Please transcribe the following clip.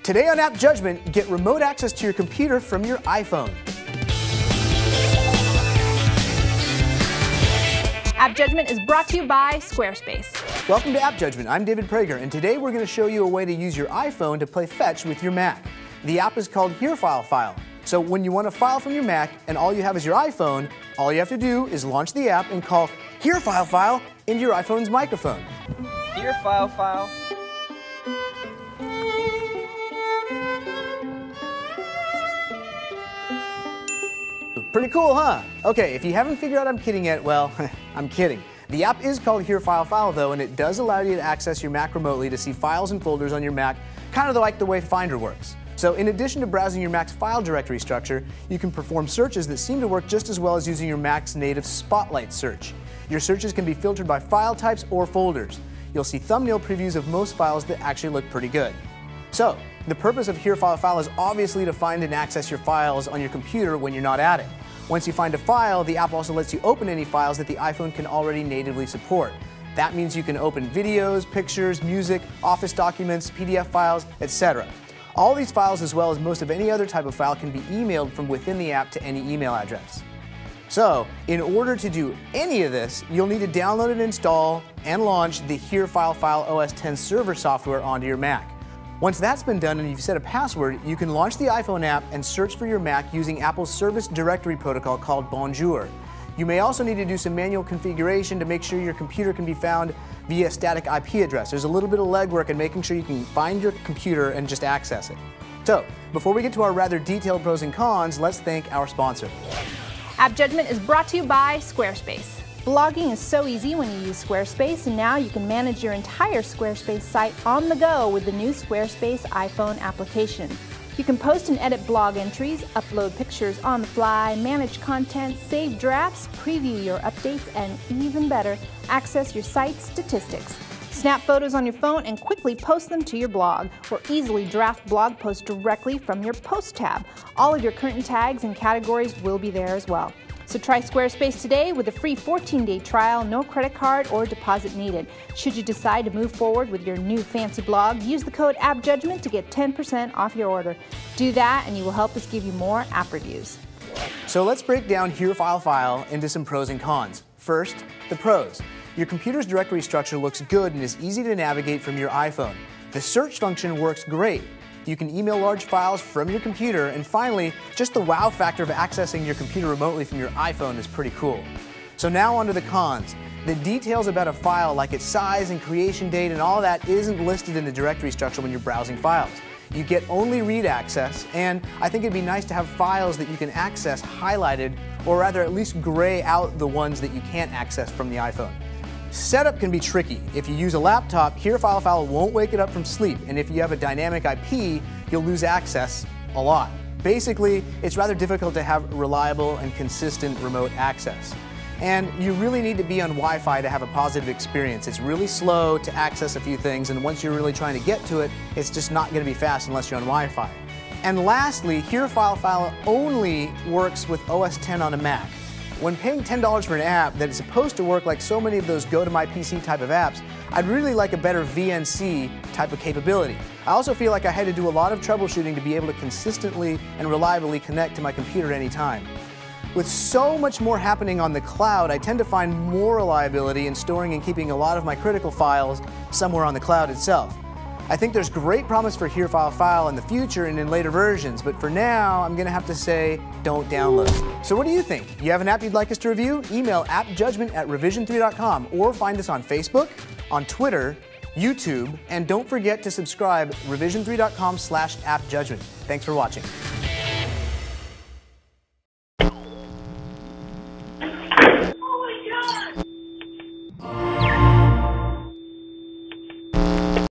Today on App Judgment, get remote access to your computer from your iPhone. App Judgment is brought to you by Squarespace. Welcome to App Judgment. I'm David Prager, and today we're going to show you a way to use your iPhone to play fetch with your Mac. The app is called HereFileFile. So when you want to file from your Mac and all you have is your iPhone, all you have to do is launch the app and call HereFileFile into your iPhone's microphone. HereFileFile. Pretty cool, huh? Okay, if you haven't figured out I'm kidding yet, well, I'm kidding. The app is called HereFileFile though, and it does allow you to access your Mac remotely to see files and folders on your Mac, kind of like the way Finder works. So in addition to browsing your Mac's file directory structure, you can perform searches that seem to work just as well as using your Mac's native Spotlight search. Your searches can be filtered by file types or folders. You'll see thumbnail previews of most files that actually look pretty good. So, the purpose of HereFileFile is obviously to find and access your files on your computer when you're not at it. Once you find a file, the app also lets you open any files that the iPhone can already natively support. That means you can open videos, pictures, music, Office documents, PDF files, etc. All these files, as well as most of any other type of file, can be emailed from within the app to any email address. So, in order to do any of this, you'll need to download and install and launch the HereFileFile OS X server software onto your Mac. Once that's been done and you've set a password, you can launch the iPhone app and search for your Mac using Apple's service directory protocol called Bonjour. You may also need to do some manual configuration to make sure your computer can be found via static IP address. There's a little bit of legwork in making sure you can find your computer and just access it. So, before we get to our rather detailed pros and cons, let's thank our sponsor. App Judgment is brought to you by Squarespace. Blogging is so easy when you use Squarespace, and now you can manage your entire Squarespace site on the go with the new Squarespace iPhone application. You can post and edit blog entries, upload pictures on the fly, manage content, save drafts, preview your updates, and even better, access your site's statistics. Snap photos on your phone and quickly post them to your blog, or easily draft blog posts directly from your Post tab. All of your current tags and categories will be there as well. So try Squarespace today with a free 14-day trial, no credit card or deposit needed. Should you decide to move forward with your new fancy blog, use the code AppJudgment to get 10% off your order. Do that and you will help us give you more app reviews. So let's break down HereFileFile into some pros and cons. First, the pros. Your computer's directory structure looks good and is easy to navigate from your iPhone. The search function works great. You can email large files from your computer, and finally, just the wow factor of accessing your computer remotely from your iPhone is pretty cool. So now on to the cons. The details about a file, like its size and creation date and all that, isn't listed in the directory structure when you're browsing files. You get only read access, and I think it'd be nice to have files that you can access highlighted, or rather at least gray out the ones that you can't access from the iPhone. Setup can be tricky. If you use a laptop, HereFileFile won't wake it up from sleep, and if you have a dynamic IP, you'll lose access a lot. Basically, it's rather difficult to have reliable and consistent remote access. And you really need to be on Wi-Fi to have a positive experience. It's really slow to access a few things, and once you're really trying to get to it, it's just not going to be fast unless you're on Wi-Fi. And lastly, HereFileFile only works with OS X on a Mac. When paying $10 for an app that is supposed to work like so many of those go-to-my-PC type of apps, I'd really like a better VNC type of capability. I also feel like I had to do a lot of troubleshooting to be able to consistently and reliably connect to my computer at any time. With so much more happening on the cloud, I tend to find more reliability in storing and keeping a lot of my critical files somewhere on the cloud itself. I think there's great promise for HereFileFile in the future and in later versions, but for now, I'm going to have to say, don't download. So what do you think? You have an app you'd like us to review? Email appjudgment@revision3.com or find us on Facebook, on Twitter, YouTube, and don't forget to subscribe revision3.com/appjudgment. Thanks for watching.